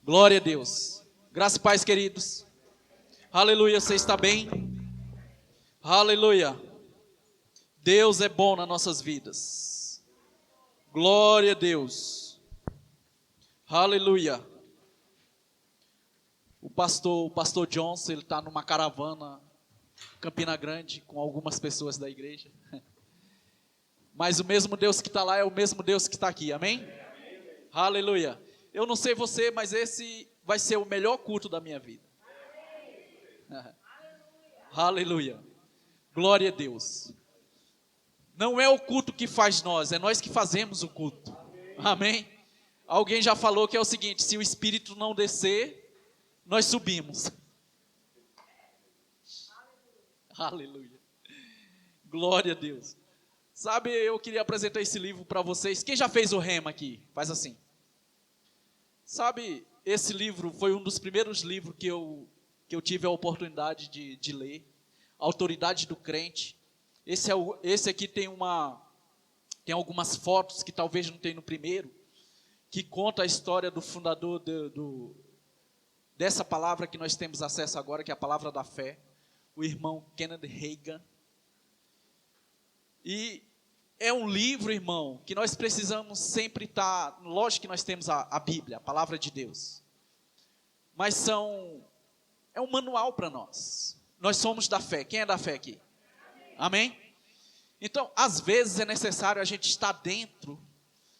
Glória a Deus. Graça e paz, queridos. Aleluia, você está bem? Aleluia. Deus é bom nas nossas vidas. Glória a Deus. Aleluia. O pastor Johnson, ele está numa caravana em Campina Grande com algumas pessoas da igreja. Mas o mesmo Deus que está lá é o mesmo Deus que está aqui, amém? Aleluia. Eu não sei você, mas esse vai ser o melhor culto da minha vida. Aleluia. Glória a Deus. Não é o culto que faz nós, é nós que fazemos o culto. Amém? Alguém já falou que é o seguinte: se o Espírito não descer, nós subimos. Aleluia. Glória a Deus. Sabe, eu queria apresentar esse livro para vocês. Quem já fez o rema aqui? Faz assim. Sabe, esse livro foi um dos primeiros livros que eu tive a oportunidade de ler. Autoridade do Crente. Esse aqui tem algumas fotos que talvez não tem no primeiro, que conta a história do fundador dessa palavra que nós temos acesso agora, que é a palavra da fé, o irmão Kenneth Hagin. E é um livro, irmão, que nós precisamos sempre estar. Lógico que nós temos a Bíblia, a palavra de Deus, mas é um manual para nós. Nós somos da fé. Quem é da fé aqui? Amém? Então, às vezes é necessário a gente estar dentro,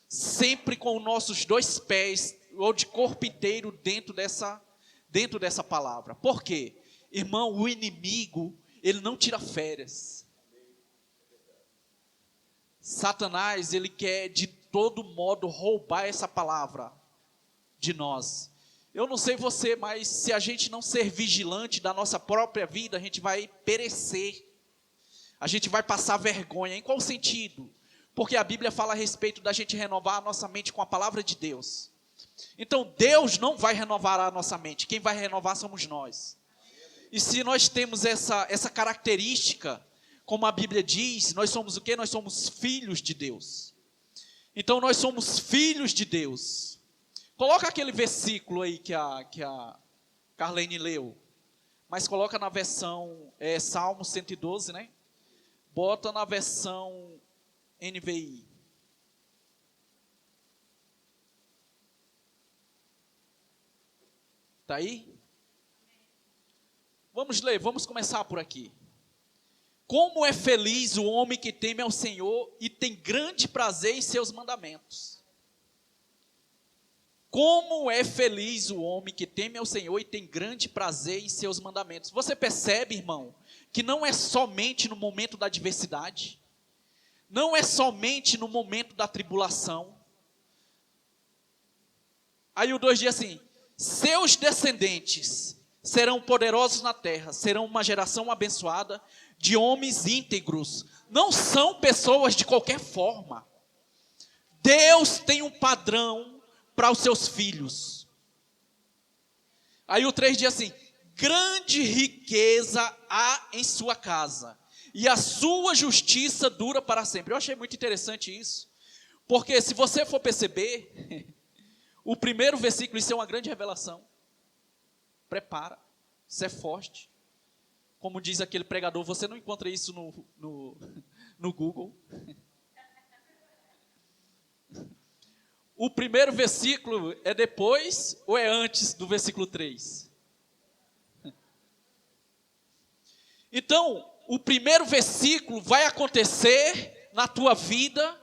sempre com os nossos dois pés, ou de corpo inteiro, dentro dessa palavra. Por quê? Irmão, o inimigo, ele não tira férias. Satanás, ele quer de todo modo roubar essa palavra de nós. Eu não sei você, mas se a gente não ser vigilante da nossa própria vida, a gente vai perecer. A gente vai passar vergonha. Em qual sentido? Porque a Bíblia fala a respeito da gente renovar a nossa mente com a palavra de Deus. Então Deus não vai renovar a nossa mente. Quem vai renovar somos nós. E se nós temos essa característica, como a Bíblia diz, nós somos o quê? Nós somos filhos de Deus. Então nós somos filhos de Deus. Coloca aquele versículo aí que a Carlene leu, mas coloca na versão Salmo 112, né? Bota na versão NVI. Tá aí? Vamos ler, vamos começar por aqui. Como é feliz o homem que teme ao Senhor e tem grande prazer em seus mandamentos. Como é feliz o homem que teme ao Senhor e tem grande prazer em seus mandamentos. Você percebe, irmão, que não é somente no momento da adversidade, não é somente no momento da tribulação. Aí o 2 diz assim: seus descendentes serão poderosos na terra, serão uma geração abençoada de homens íntegros. Não são pessoas de qualquer forma. Deus tem um padrão para os seus filhos. Aí o 3 diz assim: grande riqueza há em sua casa, e a sua justiça dura para sempre. Eu achei muito interessante isso, porque se você for perceber, o primeiro versículo, isso é uma grande revelação. Prepara, isso é forte. Como diz aquele pregador, você não encontra isso no Google. O primeiro versículo é depois ou é antes do versículo 3? Então, o primeiro versículo vai acontecer na tua vida,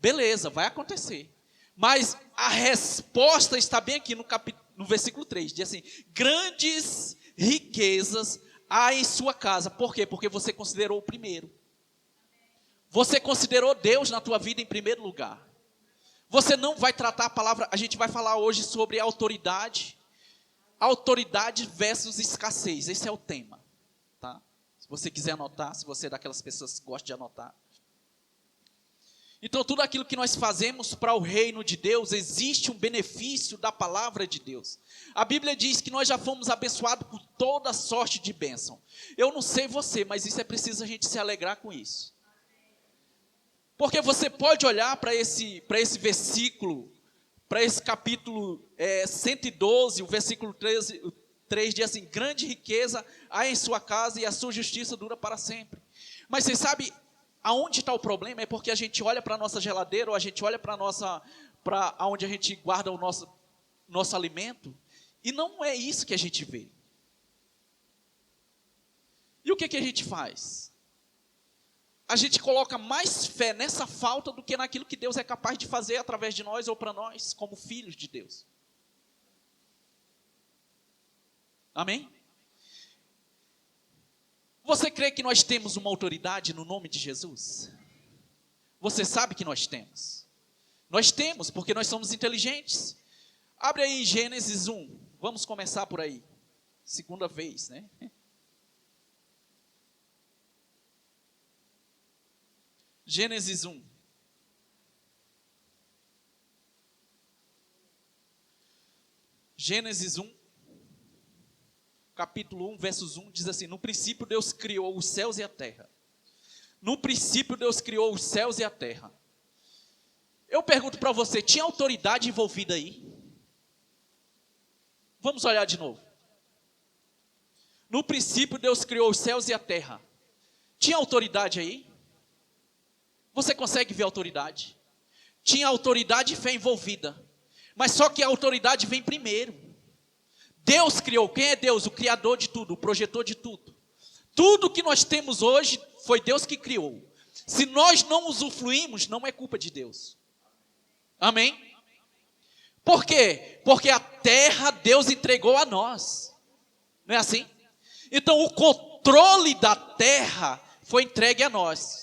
beleza, vai acontecer. Mas a resposta está bem aqui no versículo 3, diz assim: grandes riquezas há em sua casa. Por quê? Porque você considerou o primeiro. Você considerou Deus na tua vida em primeiro lugar. Você não vai tratar a palavra, a gente vai falar hoje sobre autoridade versus escassez. Esse é o tema, tá? Se você quiser anotar, se você é daquelas pessoas que gostam de anotar. Então, tudo aquilo que nós fazemos para o reino de Deus, existe um benefício da palavra de Deus. A Bíblia diz que nós já fomos abençoados por toda sorte de bênção. Eu não sei você, mas isso é preciso a gente se alegrar com isso. Porque você pode olhar para esse versículo para esse capítulo 112, o versículo 3 diz assim: grande riqueza há em sua casa e a sua justiça dura para sempre. Mas vocês sabem aonde está o problema? É porque a gente olha para a nossa geladeira, ou a gente olha para onde a gente guarda o nosso alimento, e não é isso que a gente vê. E o que a gente faz? A gente coloca mais fé nessa falta do que naquilo que Deus é capaz de fazer através de nós ou para nós, como filhos de Deus. Amém? Você crê que nós temos uma autoridade no nome de Jesus? Você sabe que nós temos. Nós temos, porque nós somos inteligentes. Abre aí Gênesis 1. Vamos começar por aí. Segunda vez, né? Gênesis 1. Gênesis 1, capítulo 1, versos 1, diz assim: no princípio Deus criou os céus e a terra. No princípio Deus criou os céus e a terra. Eu pergunto para você, tinha autoridade envolvida aí? Vamos olhar de novo. No princípio Deus criou os céus e a terra. Tinha autoridade aí? Você consegue ver a autoridade? Tinha autoridade e fé envolvida. Mas só que a autoridade vem primeiro. Deus criou. Quem é Deus? O criador de tudo, o projetor de tudo. Tudo que nós temos hoje foi Deus que criou. Se nós não usufruímos, não é culpa de Deus. Amém? Por quê? Porque a terra Deus entregou a nós. Não é assim? Então o controle da terra foi entregue a nós.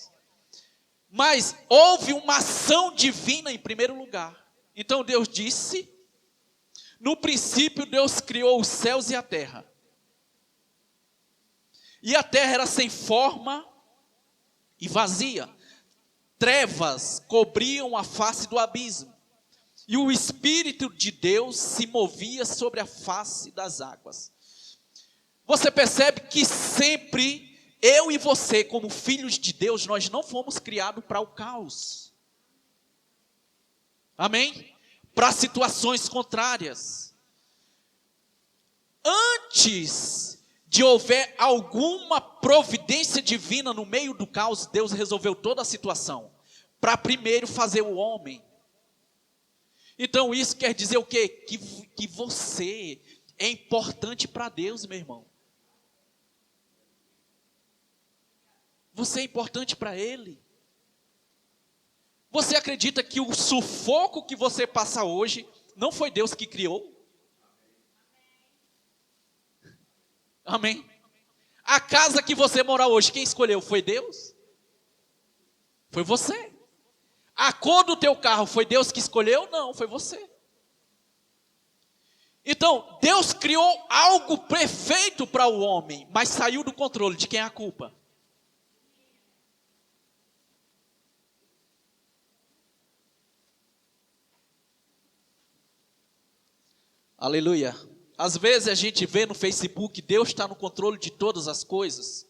Mas houve uma ação divina em primeiro lugar. Então Deus disse: no princípio Deus criou os céus e a terra. E a terra era sem forma e vazia. Trevas cobriam a face do abismo. E o Espírito de Deus se movia sobre a face das águas. Você percebe que sempre eu e você, como filhos de Deus, nós não fomos criados para o caos. Amém? Para situações contrárias. Antes de houver alguma providência divina no meio do caos, Deus resolveu toda a situação, para primeiro fazer o homem. Então isso quer dizer o quê? Que você é importante para Deus, meu irmão. Você é importante para Ele. Você acredita que o sufoco que você passa hoje não foi Deus que criou? Amém? A casa que você mora hoje, quem escolheu? Foi Deus? Foi você. A cor do teu carro, foi Deus que escolheu? Não, foi você. Então, Deus criou algo perfeito para o homem, mas saiu do controle. De quem é a culpa? Aleluia. Às vezes a gente vê no Facebook, Deus está no controle de todas as coisas.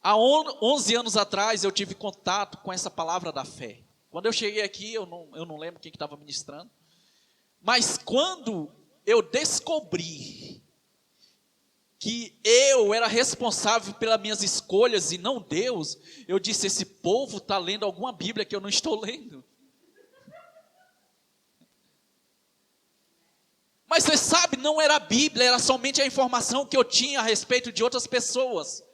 Há 11 anos atrás eu tive contato com essa palavra da fé. Quando eu cheguei aqui, eu não lembro quem que estava ministrando. Mas quando eu descobri que eu era responsável pelas minhas escolhas e não Deus, eu disse: esse povo está lendo alguma Bíblia que eu não estou lendo. Mas você sabe, não era a Bíblia, era somente a informação que eu tinha a respeito de outras pessoas.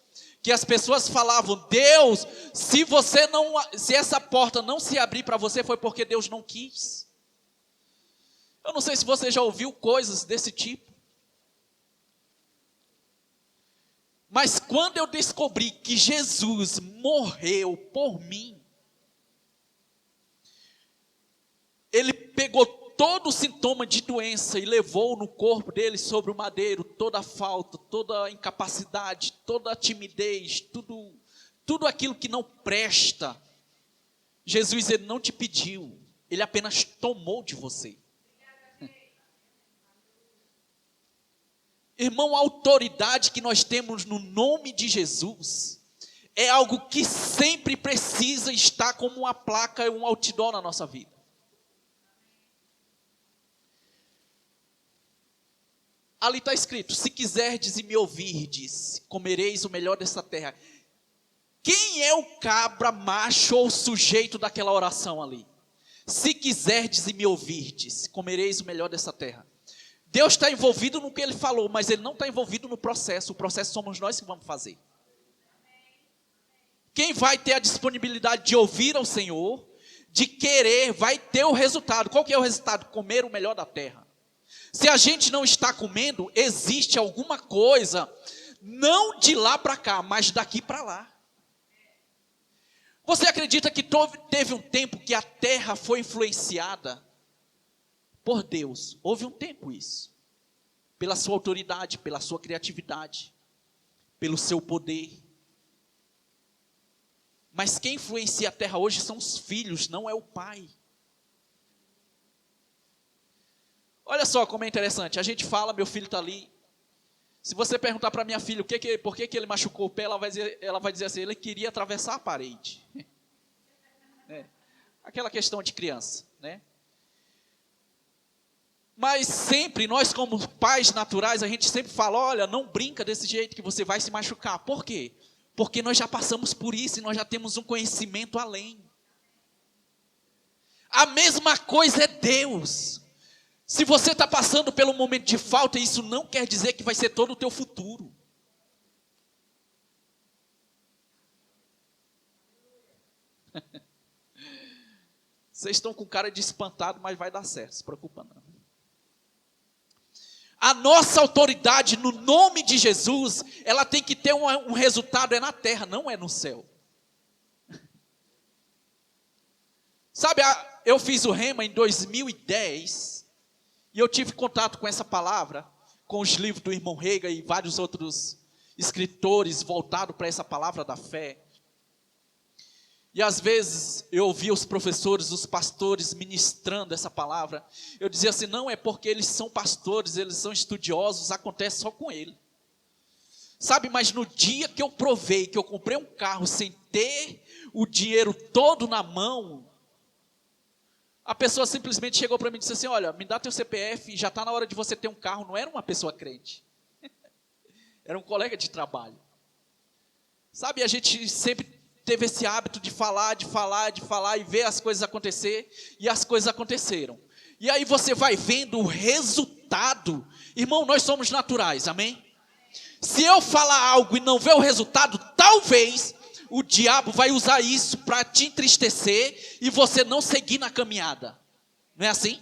Que as pessoas falavam: Deus, se essa porta não se abrir para você, foi porque Deus não quis. Eu não sei se você já ouviu coisas desse tipo. Mas quando eu descobri que Jesus morreu por mim, Ele pegou todo o sintoma de doença e levou no corpo dele sobre o madeiro toda a falta, toda a incapacidade, toda a timidez, tudo aquilo que não presta. Jesus, Ele não te pediu, Ele apenas tomou de você. Irmão, a autoridade que nós temos no nome de Jesus é algo que sempre precisa estar como uma placa e um outdoor na nossa vida. Ali está escrito: se quiserdes e me ouvirdes, comereis o melhor dessa terra. Quem é o cabra macho ou sujeito daquela oração ali? Se quiserdes e me ouvirdes, comereis o melhor dessa terra. Deus está envolvido no que ele falou, mas ele não está envolvido no processo. O processo somos nós que vamos fazer. Quem vai ter a disponibilidade de ouvir ao Senhor, de querer, vai ter o resultado. Qual que é o resultado? Comer o melhor da terra. Se a gente não está comendo, existe alguma coisa, não de lá para cá, mas daqui para lá. Você acredita que teve um tempo que a terra foi influenciada por Deus? Houve um tempo isso. Pela sua autoridade, pela sua criatividade, pelo seu poder. Mas quem influencia a terra hoje são os filhos, não é o pai. Olha só como é interessante. A gente fala, meu filho está ali. Se você perguntar para minha filha por que ele machucou o pé, ela vai dizer assim: ele queria atravessar a parede. Aquela questão de criança, né? Mas sempre, nós como pais naturais, a gente sempre fala: olha, não brinca desse jeito que você vai se machucar. Por quê? Porque nós já passamos por isso e nós já temos um conhecimento além. A mesma coisa é Deus. Se você está passando pelo momento de falta, isso não quer dizer que vai ser todo o teu futuro. Vocês estão com cara de espantado, mas vai dar certo, se preocupa não. A nossa autoridade no nome de Jesus, ela tem que ter um resultado, é na terra, não é no céu. Sabe, eu fiz o Rema em 2010, e eu tive contato com essa palavra, com os livros do irmão Rega e vários outros escritores voltados para essa palavra da fé. E às vezes eu ouvia os professores, os pastores ministrando essa palavra. Eu dizia assim: não é porque eles são pastores, eles são estudiosos, acontece só com ele. Sabe, mas no dia que eu provei, que eu comprei um carro sem ter o dinheiro todo na mão, a pessoa simplesmente chegou para mim e disse assim: olha, me dá teu CPF, já está na hora de você ter um carro. Não era uma pessoa crente, era um colega de trabalho. Sabe, a gente sempre teve esse hábito de falar e ver as coisas acontecer, e as coisas aconteceram. E aí você vai vendo o resultado. Irmão, nós somos naturais, amém? Se eu falar algo e não ver o resultado, talvez o diabo vai usar isso para te entristecer e você não seguir na caminhada. Não é assim?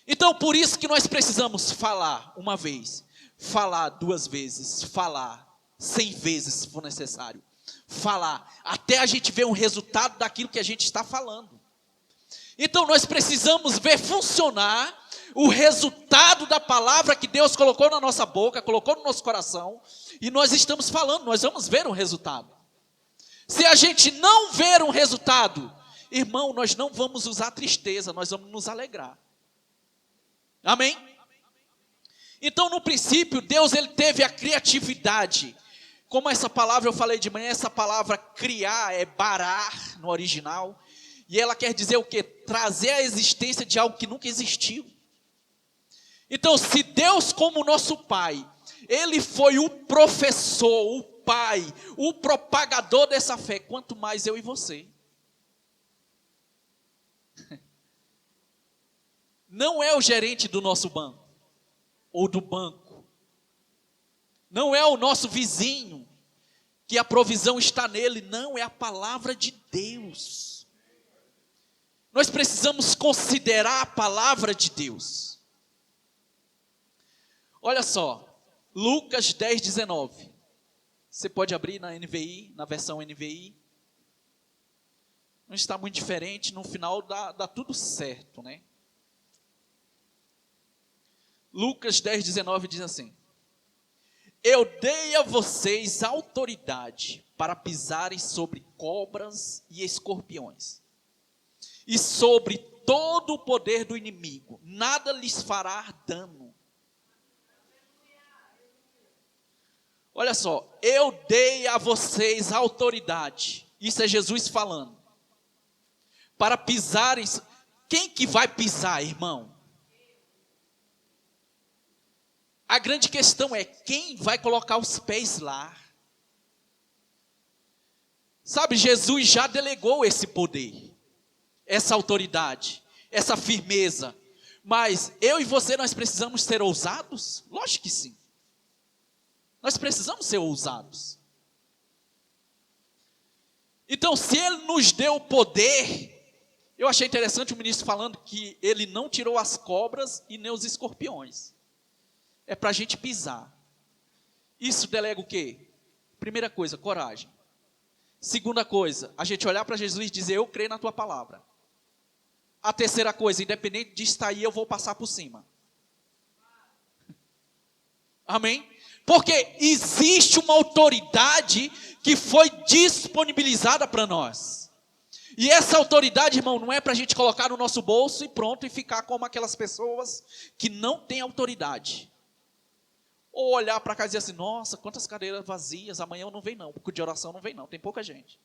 Então, por isso que nós precisamos falar uma vez, falar 2 vezes, falar 100 vezes se for necessário. Falar, até a gente ver um resultado daquilo que a gente está falando. Então nós precisamos ver funcionar o resultado da palavra que Deus colocou na nossa boca, colocou no nosso coração, e nós estamos falando, nós vamos ver um resultado. Se a gente não ver um resultado, irmão, nós não vamos usar tristeza, nós vamos nos alegrar. Amém? Então no princípio, Deus ele teve a criatividade. Como essa palavra eu falei de manhã, essa palavra criar é barar no original. E ela quer dizer o quê? Trazer a existência de algo que nunca existiu. Então, se Deus como nosso Pai, Ele foi o professor, o Pai, o propagador dessa fé, quanto mais eu e você. Não é o gerente do nosso banco, ou do banco. Não é o nosso vizinho, que a provisão está nele. Não, é a palavra de Deus. Nós precisamos considerar a palavra de Deus. Olha só, Lucas 10, 19. Você pode abrir na NVI, na versão NVI. Não está muito diferente, no final dá tudo certo, né? Lucas 10, 19 diz assim: eu dei a vocês autoridade para pisarem sobre cobras e escorpiões, e sobre todo o poder do inimigo, nada lhes fará dano. Olha só, eu dei a vocês autoridade, isso é Jesus falando, para pisarem. Quem que vai pisar, irmão? A grande questão é quem vai colocar os pés lá. Sabe, Jesus já delegou esse poder, essa autoridade, essa firmeza. Mas eu e você, nós precisamos ser ousados? Lógico que sim. Nós precisamos ser ousados. Então, se Ele nos deu o poder, eu achei interessante o ministro falando que Ele não tirou as cobras e nem os escorpiões. É para a gente pisar. Isso delega o quê? Primeira coisa, coragem. Segunda coisa, a gente olhar para Jesus e dizer, eu creio na tua palavra. A terceira coisa, independente de estar aí, eu vou passar por cima. Amém? Porque existe uma autoridade que foi disponibilizada para nós. E essa autoridade, irmão, não é para a gente colocar no nosso bolso e pronto, e ficar como aquelas pessoas que não têm autoridade. Ou olhar para casa e dizer assim, nossa, quantas cadeiras vazias, amanhã eu não venho não, porque de oração não vem não, tem pouca gente.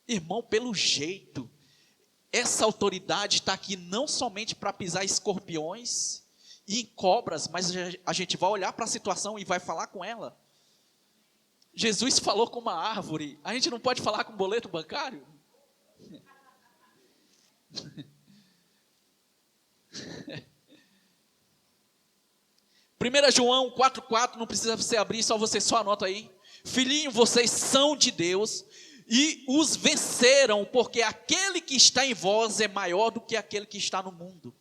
Irmão, pelo jeito, essa autoridade está aqui não somente para pisar escorpiões e em cobras, mas a gente vai olhar para a situação e vai falar com ela. Jesus falou com uma árvore, a gente não pode falar com boleto bancário? 1 João 4,4, não precisa você abrir, você só anota aí. Filhinho, vocês são de Deus e os venceram, porque aquele que está em vós é maior do que aquele que está no mundo.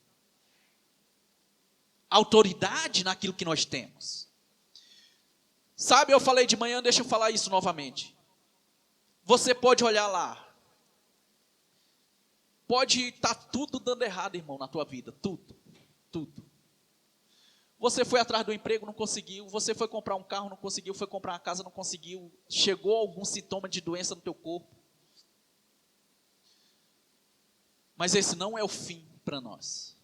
Autoridade naquilo que nós temos. Sabe, eu falei de manhã, deixa eu falar isso novamente. Você pode olhar lá. Pode estar tudo dando errado, irmão, na tua vida. Tudo. Você foi atrás do emprego, não conseguiu. Você foi comprar um carro, não conseguiu. Foi comprar uma casa, não conseguiu. Chegou algum sintoma de doença no teu corpo. Mas esse não é o fim para nós.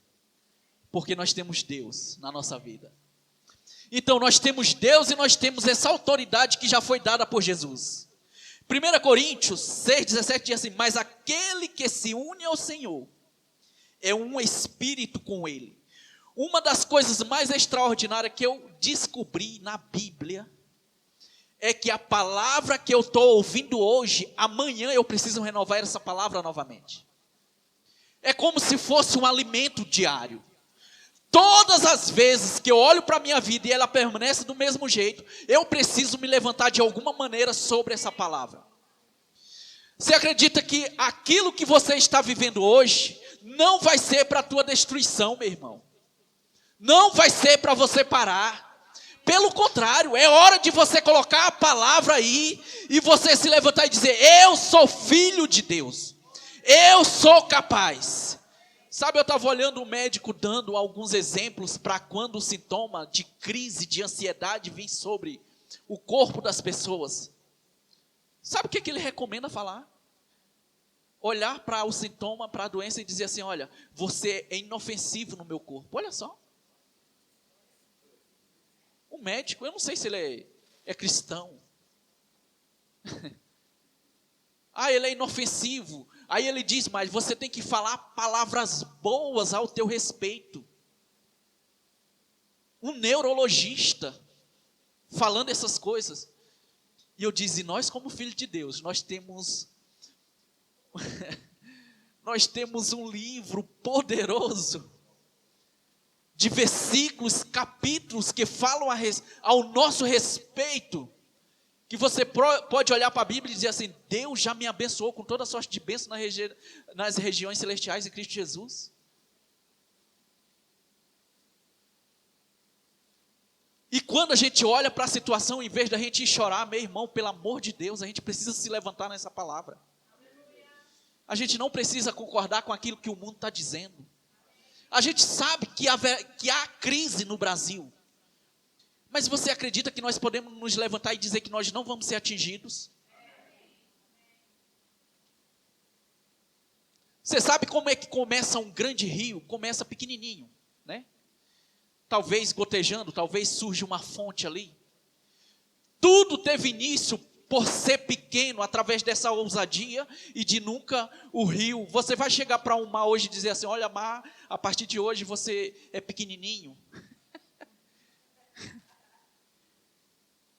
Porque nós temos Deus na nossa vida. Então nós temos Deus e nós temos essa autoridade que já foi dada por Jesus. 1 Coríntios 6,17 diz assim, mas aquele que se une ao Senhor é um espírito com Ele. Uma das coisas mais extraordinárias que eu descobri na Bíblia é que a palavra que eu estou ouvindo hoje, amanhã eu preciso renovar essa palavra novamente. É como se fosse um alimento diário. Todas as vezes que eu olho para a minha vida e ela permanece do mesmo jeito, eu preciso me levantar de alguma maneira sobre essa palavra. Você acredita que aquilo que você está vivendo hoje não vai ser para a tua destruição, meu irmão? Não vai ser para você parar. Pelo contrário, é hora de você colocar a palavra aí e você se levantar e dizer, eu sou filho de Deus. Eu sou capaz. Sabe, eu estava olhando o médico dando alguns exemplos para quando o sintoma de crise, de ansiedade vem sobre o corpo das pessoas. Sabe o que ele recomenda falar? Olhar para o sintoma, para a doença e dizer assim, olha, você é inofensivo no meu corpo. Olha só. O médico, eu não sei se ele é cristão. Ele é inofensivo. Aí ele diz, mas você tem que falar palavras boas ao teu respeito. Um neurologista falando essas coisas. E eu disse, nós como filhos de Deus, nós temos um livro poderoso de versículos, capítulos que falam ao nosso respeito, que você pode olhar para a Bíblia e dizer assim, Deus já me abençoou com toda sorte de bênção nas regiões celestiais em Cristo Jesus. E quando a gente olha para a situação, em vez da gente chorar, meu irmão, pelo amor de Deus, a gente precisa se levantar nessa palavra. A gente não precisa concordar com aquilo que o mundo está dizendo. A gente sabe que há crise no Brasil. Mas você acredita que nós podemos nos levantar e dizer que nós não vamos ser atingidos? Você sabe como é que começa um grande rio? Começa pequenininho, né? Talvez gotejando, talvez surja uma fonte ali. Tudo teve início por ser pequeno, através dessa ousadia e de nunca o rio. Você vai chegar para um mar hoje e dizer assim: olha, mar, a partir de hoje você é pequenininho.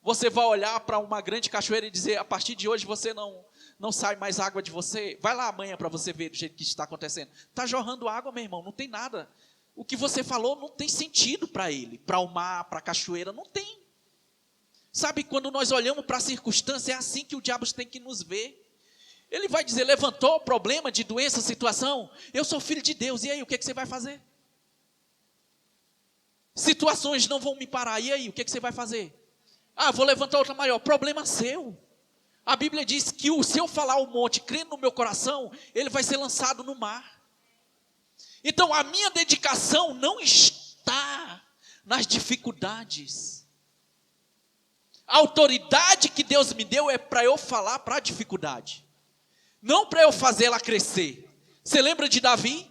Você vai olhar para uma grande cachoeira e dizer: a partir de hoje você não sai mais água de você. Vai lá amanhã para você ver do jeito que está acontecendo. Está jorrando água, meu irmão, não tem nada. O que você falou não tem sentido para ele, para o mar, para a cachoeira, não tem. Sabe, quando nós olhamos para a circunstância, é assim que o diabo tem que nos ver. Ele vai dizer: levantou problema de doença, situação, eu sou filho de Deus, e aí, o que você vai fazer? Situações não vão me parar, e aí, o que você vai fazer? Ah, vou levantar outra maior, problema seu. A Bíblia diz que se eu falar ao monte, crendo no meu coração, ele vai ser lançado no mar. Então a minha dedicação não está nas dificuldades. A autoridade que Deus me deu é para eu falar para a dificuldade, não para eu fazer ela crescer. Você lembra de Davi?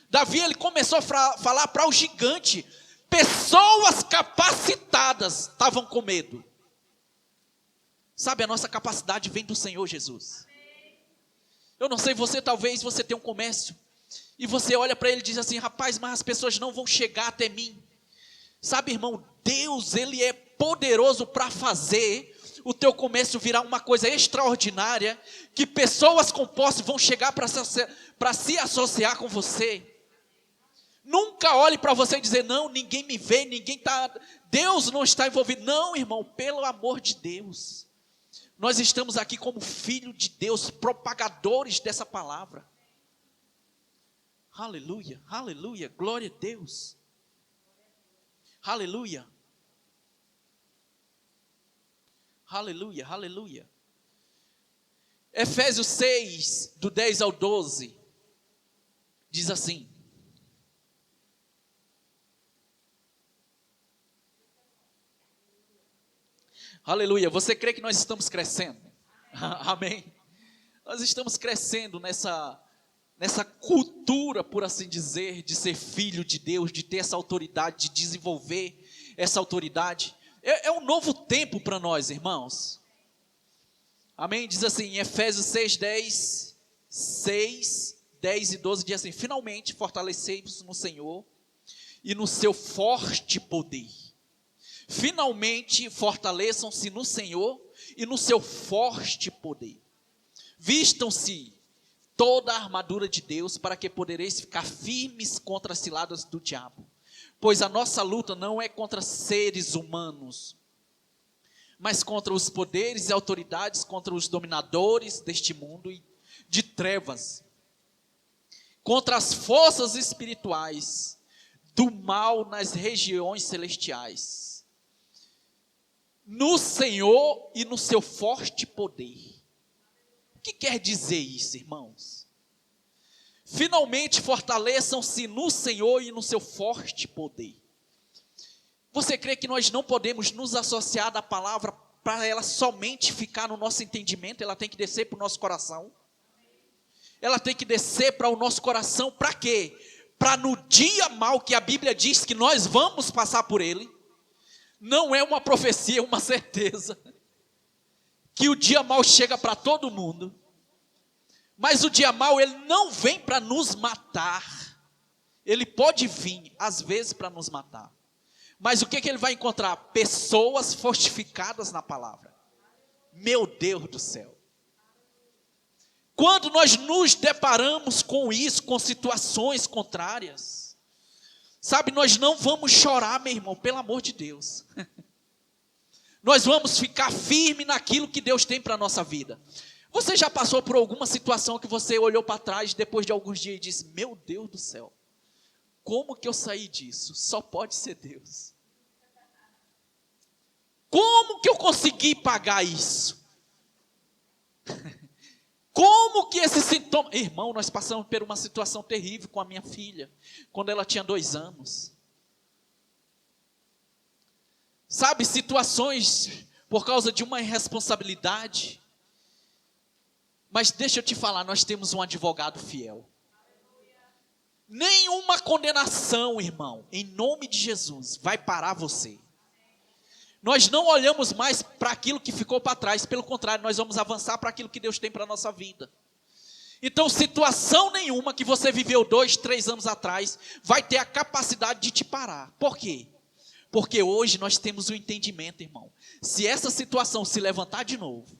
Davi, ele começou a falar para o gigante. Pessoas capacitadas estavam com medo. Sabe, a nossa capacidade vem do Senhor Jesus. Eu não sei, talvez você tenha um comércio e você olha para ele e diz assim: rapaz, mas as pessoas não vão chegar até mim. Sabe, irmão, Deus, ele é poderoso para fazer o teu comércio virar uma coisa extraordinária, que pessoas com posse vão chegar para se associar com você. Nunca olhe para você e dizer: não, ninguém me vê, Deus não está envolvido. Não, irmão, pelo amor de Deus. Nós estamos aqui como filho de Deus, propagadores dessa palavra. Aleluia, aleluia, glória a Deus. Aleluia. Aleluia, aleluia. Efésios 6, do 10 ao 12, diz assim: aleluia, você crê que nós estamos crescendo? Amém? Nós estamos crescendo nessa cultura, por assim dizer, de ser filho de Deus, de ter essa autoridade, de desenvolver essa autoridade. É um novo tempo para nós, irmãos. Amém? Diz assim, em Efésios 6, 10 e 12, diz assim: finalmente fortalecei-vos no Senhor e no seu forte poder. Finalmente fortaleçam-se no Senhor e no seu forte poder. Vistam-se toda a armadura de Deus, para que podereis ficar firmes contra as ciladas do diabo. Pois a nossa luta não é contra seres humanos, mas contra os poderes e autoridades, contra os dominadores deste mundo e de trevas, contra as forças espirituais do mal nas regiões celestiais. No Senhor e no seu forte poder. O que quer dizer isso, irmãos? Finalmente fortaleçam-se no Senhor e no seu forte poder. Você crê que nós não podemos nos associar da palavra para ela somente ficar no nosso entendimento? Ela tem que descer para o nosso coração. Ela tem que descer para o nosso coração, para quê? Para no dia mau que a Bíblia diz que nós vamos passar por ele. Não é uma profecia, é uma certeza. Que o dia mau chega para todo mundo. Mas o dia mau, ele não vem para nos matar. Ele pode vir, às vezes, para nos matar. Mas o que ele vai encontrar? Pessoas fortificadas na palavra. Meu Deus do céu. Quando nós nos deparamos com isso, com situações contrárias, sabe, nós não vamos chorar, meu irmão, pelo amor de Deus. Nós vamos ficar firme naquilo que Deus tem para a nossa vida. Você já passou por alguma situação que você olhou para trás depois de alguns dias e disse: meu Deus do céu, como que eu saí disso? Só pode ser Deus. Como que eu consegui pagar isso? Como que esse sintoma... Irmão, nós passamos por uma situação terrível com a minha filha, quando ela tinha 2 anos. Sabe, situações por causa de uma irresponsabilidade. Mas deixa eu te falar, nós temos um advogado fiel. Nenhuma condenação, irmão, em nome de Jesus, vai parar você. Nós não olhamos mais para aquilo que ficou para trás, pelo contrário, nós vamos avançar para aquilo que Deus tem para a nossa vida. Então, situação nenhuma que você viveu 2, 3 anos atrás, vai ter a capacidade de te parar. Por quê? Porque hoje nós temos o entendimento, irmão. Se essa situação se levantar de novo,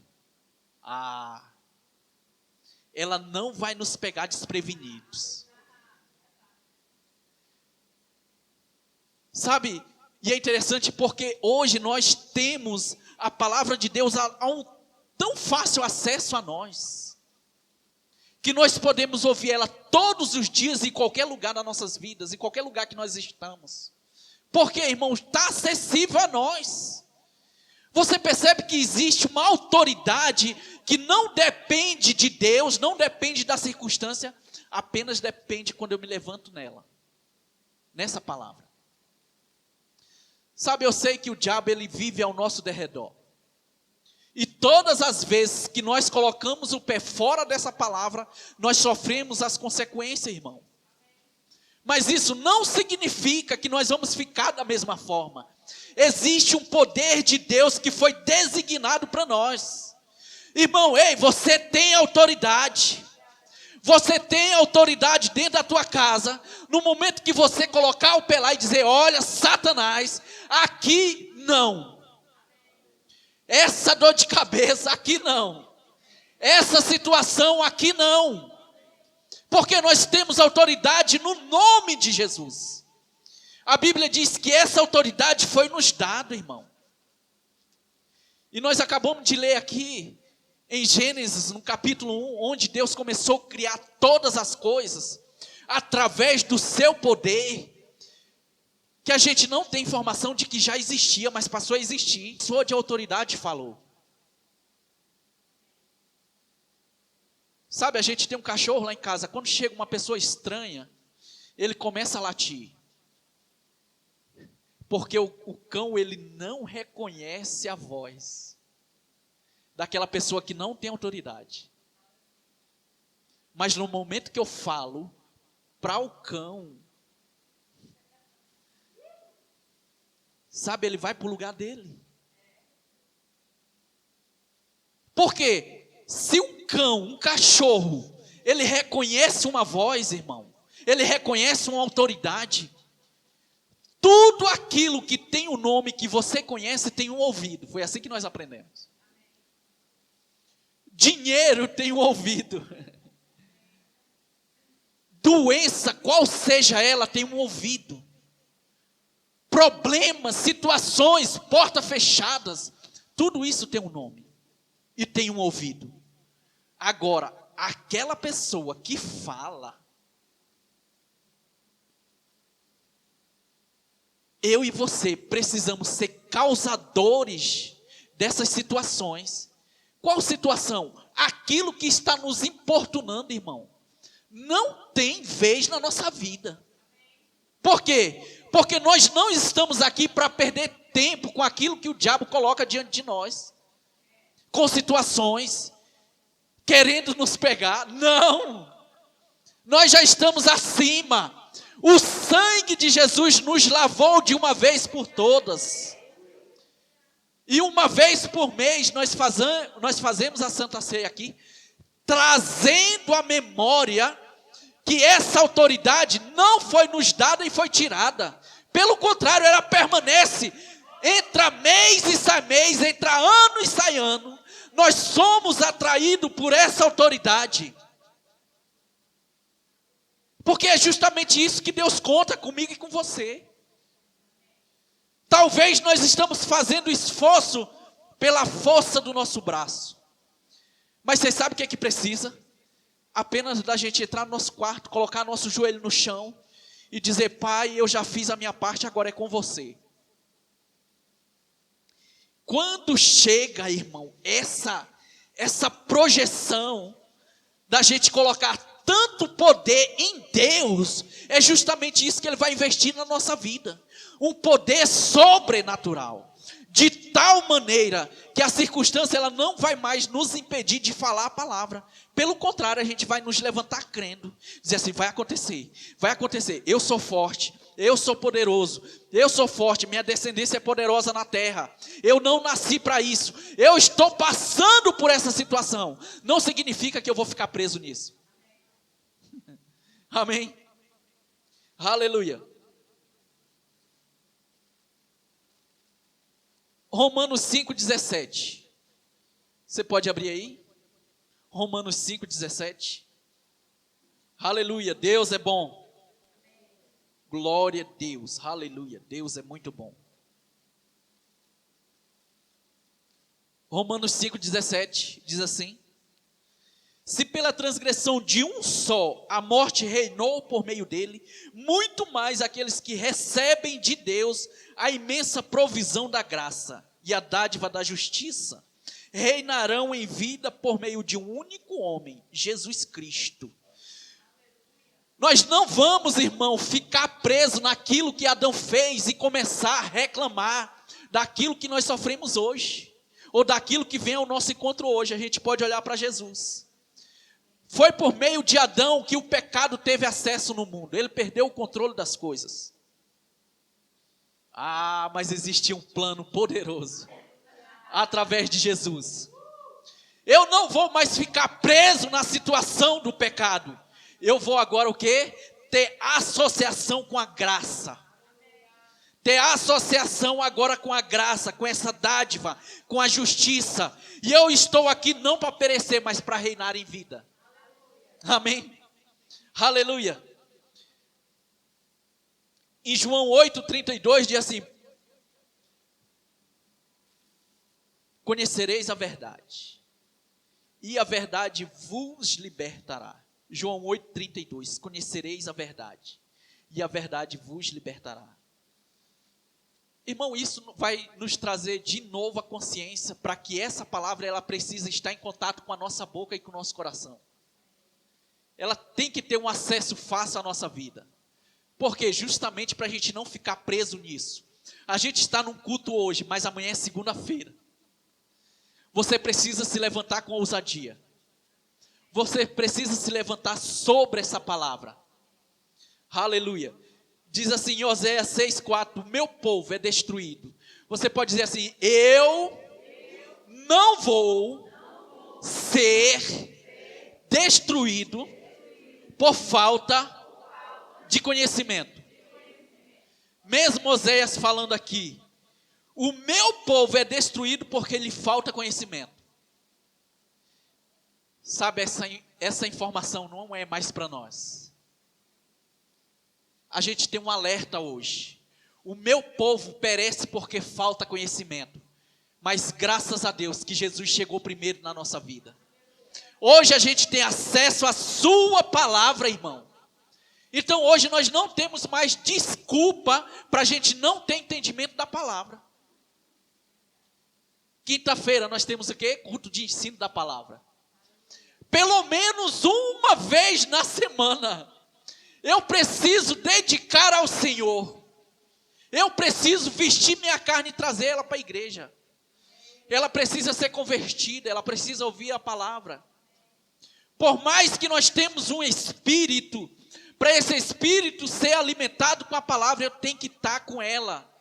ela não vai nos pegar desprevenidos. Sabe? E é interessante porque hoje nós temos a palavra de Deus a um tão fácil acesso a nós, que nós podemos ouvir ela todos os dias, em qualquer lugar das nossas vidas, em qualquer lugar que nós estamos. Porque, irmãos, está acessível a nós. Você percebe que existe uma autoridade que não depende de Deus, não depende da circunstância, apenas depende quando eu me levanto nela, nessa palavra. Sabe, eu sei que o diabo ele vive ao nosso derredor. E todas as vezes que nós colocamos o pé fora dessa palavra, nós sofremos as consequências, irmão. Mas isso não significa que nós vamos ficar da mesma forma. Existe um poder de Deus que foi designado para nós. Irmão, você tem autoridade. Você tem autoridade dentro da tua casa. No momento que você colocar o pé lá e dizer, olha, Satanás, aqui não. Essa dor de cabeça, aqui não. Essa situação, aqui não. Porque nós temos autoridade no nome de Jesus. A Bíblia diz que essa autoridade foi nos dada, irmão. E nós acabamos de ler aqui, em Gênesis, no capítulo 1, onde Deus começou a criar todas as coisas, através do seu poder, que a gente não tem informação de que já existia, mas passou a existir. Pessoa de autoridade falou. Sabe, a gente tem um cachorro lá em casa, quando chega uma pessoa estranha, ele começa a latir. Porque o cão, ele não reconhece a voz daquela pessoa que não tem autoridade. Mas no momento que eu falo para o cão, sabe, ele vai para o lugar dele. Por quê? Se um cão, um cachorro, ele reconhece uma voz, irmão, ele reconhece uma autoridade, tudo aquilo que tem um nome que você conhece tem um ouvido. Foi assim que nós aprendemos. Dinheiro tem um ouvido. Doença, qual seja ela, tem um ouvido. Problemas, situações, portas fechadas, tudo isso tem um nome e tem um ouvido. Agora, aquela pessoa que fala, eu e você precisamos ser causadores dessas situações. Qual situação? Aquilo que está nos importunando, irmão, não tem vez na nossa vida. Por quê? Porque nós não estamos aqui para perder tempo com aquilo que o diabo coloca diante de nós, com situações, querendo nos pegar. Não! Nós já estamos acima. O sangue de Jesus nos lavou de uma vez por todas. E uma vez por mês nós fazemos a Santa Ceia aqui, trazendo à memória que essa autoridade não foi nos dada e foi tirada. Pelo contrário, ela permanece. Entra mês e sai mês, entra ano e sai ano. Nós somos atraídos por essa autoridade. Porque é justamente isso que Deus conta comigo e com você. Talvez nós estamos fazendo esforço pela força do nosso braço. Mas você sabe o que é que precisa? Apenas da gente entrar no nosso quarto, colocar nosso joelho no chão e dizer, Pai, eu já fiz a minha parte, agora é com você. Quando chega, irmão, essa projeção da gente colocar tanto poder em Deus, é justamente isso que Ele vai investir na nossa vida. Um poder sobrenatural, de tal maneira que a circunstância ela não vai mais nos impedir de falar a palavra. Pelo contrário, a gente vai nos levantar crendo, dizer assim, vai acontecer, eu sou forte, Eu sou poderoso, eu sou forte, minha descendência é poderosa na terra. Eu não nasci para isso. Eu estou passando por essa situação. Não significa que eu vou ficar preso nisso. Amém? Aleluia. Romanos 5,17. Você pode abrir aí? Romanos 5,17. Aleluia, Deus é bom. Glória a Deus, aleluia, Deus é muito bom. Romanos 5,17 diz assim: se pela transgressão de um só a morte reinou por meio dele, muito mais aqueles que recebem de Deus a imensa provisão da graça e a dádiva da justiça, reinarão em vida por meio de um único homem, Jesus Cristo. Nós não vamos, irmão, ficar preso naquilo que Adão fez e começar a reclamar daquilo que nós sofremos hoje, ou daquilo que vem ao nosso encontro hoje. A gente pode olhar para Jesus. Foi por meio de Adão que o pecado teve acesso no mundo. Ele perdeu o controle das coisas. Ah, mas existia um plano poderoso através de Jesus. Eu não vou mais ficar preso na situação do pecado. Eu vou agora o quê? Ter associação com a graça. Ter associação agora com a graça, com essa dádiva, com a justiça. E eu estou aqui não para perecer, mas para reinar em vida. Amém? Aleluia. Em João 8,32 diz assim: conhecereis a verdade, e a verdade vos libertará. João 8,32, conhecereis a verdade, e a verdade vos libertará. Irmão, isso vai nos trazer de novo a consciência para que essa palavra ela precisa estar em contato com a nossa boca e com o nosso coração. Ela tem que ter um acesso fácil à nossa vida. Por quê? Justamente para a gente não ficar preso nisso. A gente está num culto hoje, mas amanhã é segunda-feira. Você precisa se levantar com ousadia. Você precisa se levantar sobre essa palavra. Aleluia. Diz assim em Oséias 6,4: o meu povo é destruído. Você pode dizer assim: eu não vou ser destruído por falta de conhecimento. Mesmo Oséias falando aqui: o meu povo é destruído porque lhe falta conhecimento. Sabe, essa informação não é mais para nós. A gente tem um alerta hoje. O meu povo perece porque falta conhecimento. Mas graças a Deus que Jesus chegou primeiro na nossa vida. Hoje a gente tem acesso à sua palavra, irmão. Então hoje nós não temos mais desculpa para a gente não ter entendimento da palavra. Quinta-feira nós temos o quê? Culto de ensino da palavra. Pelo menos uma vez na semana, eu preciso dedicar ao Senhor. Eu preciso vestir minha carne e trazer ela para a igreja. Ela precisa ser convertida, ela precisa ouvir a palavra. Por mais que nós temos um espírito, para esse espírito ser alimentado com a palavra, eu tenho que estar com ela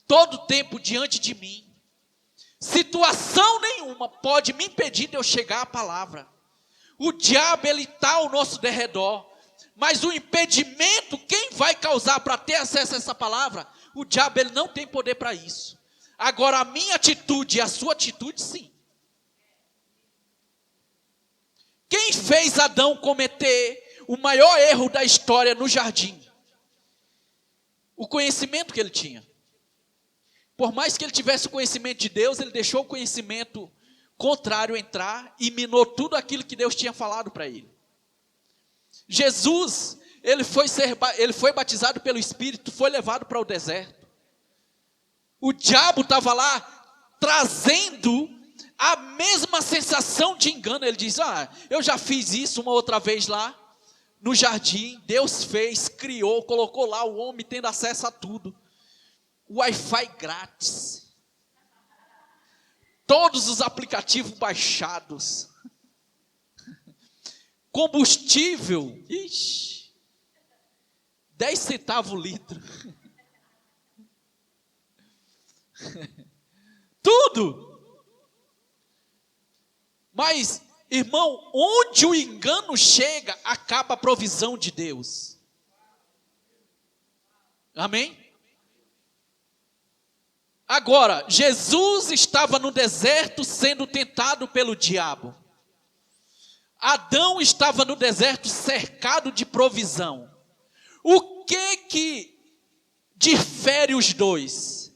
todo o tempo diante de mim. Situação nenhuma pode me impedir de eu chegar à palavra. O diabo, ele está ao nosso derredor. Mas o impedimento, quem vai causar para ter acesso a essa palavra? O diabo, ele não tem poder para isso. Agora, a minha atitude e a sua atitude, sim. Quem fez Adão cometer o maior erro da história no jardim? O conhecimento que ele tinha. Por mais que ele tivesse o conhecimento de Deus, ele deixou o conhecimento contrário entrar e minou tudo aquilo que Deus tinha falado para ele. Jesus, ele foi batizado pelo Espírito, foi levado para o deserto. O diabo estava lá trazendo a mesma sensação de engano. Ele diz: eu já fiz isso uma outra vez lá no jardim. Deus fez, criou, colocou lá o homem tendo acesso a tudo. Wi-Fi grátis. Todos os aplicativos baixados. Combustível. Ixi. 10 centavos o litro. Tudo. Mas, irmão, onde o engano chega, acaba a provisão de Deus. Amém? Agora, Jesus estava no deserto sendo tentado pelo diabo. Adão estava no deserto cercado de provisão. O que difere os dois?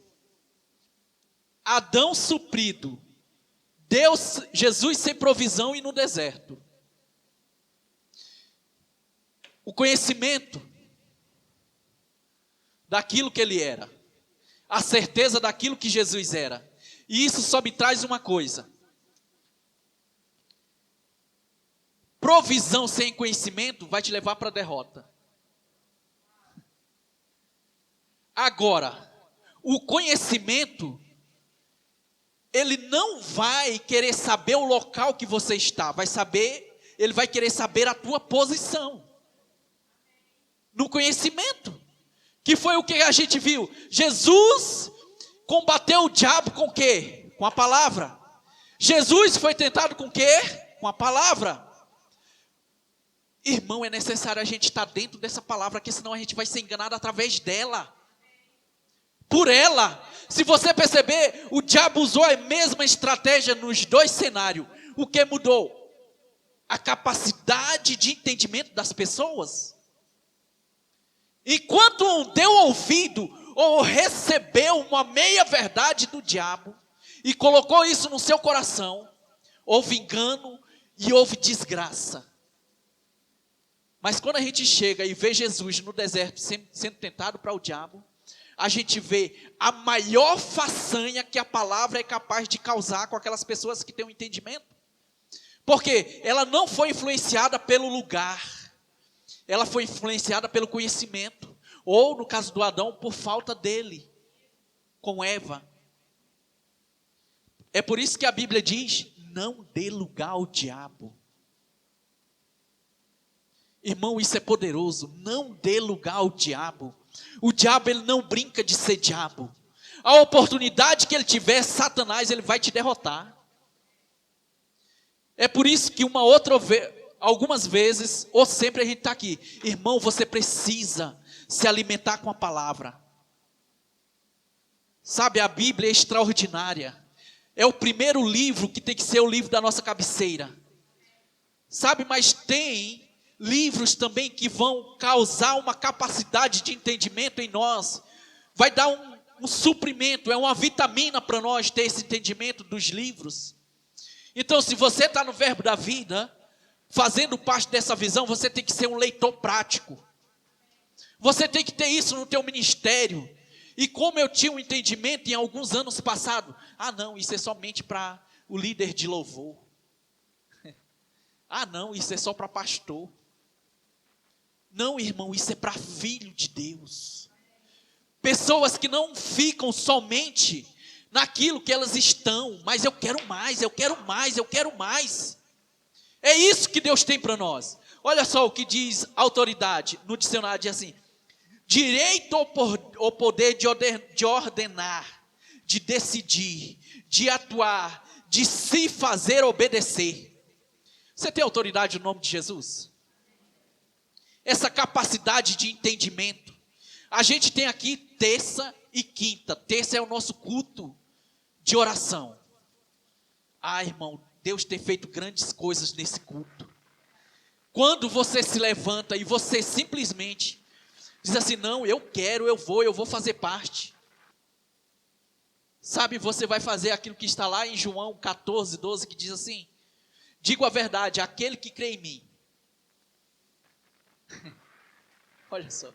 Adão suprido, Jesus sem provisão e no deserto. O conhecimento daquilo que ele era, a certeza daquilo que Jesus era. E isso só me traz uma coisa: provisão sem conhecimento vai te levar para a derrota. Agora, o conhecimento, ele não vai querer saber o local que você está, ele vai querer saber a tua posição. No conhecimento, que foi o que a gente viu. Jesus combateu o diabo com o quê? Com a palavra. Jesus foi tentado com o quê? Com a palavra. Irmão, é necessário a gente estar dentro dessa palavra, porque senão a gente vai ser enganado através dela. Por ela. Se você perceber, o diabo usou a mesma estratégia nos dois cenários. O que mudou? A capacidade de entendimento das pessoas. Enquanto um deu ouvido ou recebeu uma meia verdade do diabo e colocou isso no seu coração, houve engano e houve desgraça. Mas quando a gente chega e vê Jesus no deserto sendo tentado para o diabo, a gente vê a maior façanha que a palavra é capaz de causar com aquelas pessoas que têm um entendimento. Porque ela não foi influenciada pelo lugar, ela foi influenciada pelo conhecimento. Ou, no caso do Adão, por falta dele, com Eva. É por isso que a Bíblia diz: não dê lugar ao diabo. Irmão, isso é poderoso. Não dê lugar ao diabo. O diabo, ele não brinca de ser diabo. A oportunidade que ele tiver, Satanás, ele vai te derrotar. É por isso que algumas vezes, ou sempre a gente está aqui. Irmão, você precisa se alimentar com a palavra. Sabe, a Bíblia é extraordinária. É o primeiro livro que tem que ser o livro da nossa cabeceira. Sabe, mas tem livros também que vão causar uma capacidade de entendimento em nós. Vai dar um suprimento, é uma vitamina para nós ter esse entendimento dos livros. Então, se você está no Verbo da Vida, fazendo parte dessa visão, você tem que ser um leitor prático. Você tem que ter isso no teu ministério. E como eu tinha um entendimento em alguns anos passados, não, isso é somente para o líder de louvor. Não, isso é só para pastor. Não, irmão, isso é para filho de Deus. Pessoas que não ficam somente naquilo que elas estão, mas eu quero mais, eu quero mais, eu quero mais. É isso que Deus tem para nós. Olha só o que diz autoridade, no dicionário diz assim: direito ou poder de ordenar, de decidir, de atuar, de se fazer obedecer. Você tem autoridade no nome de Jesus? Essa capacidade de entendimento. A gente tem aqui terça e quinta. Terça é o nosso culto de oração. Irmão, Deus tem feito grandes coisas nesse culto. Quando você se levanta e você simplesmente diz assim: não, eu quero, eu vou fazer parte. Sabe, você vai fazer aquilo que está lá em João 14, 12, que diz assim: digo a verdade, aquele que crê em mim. Olha só.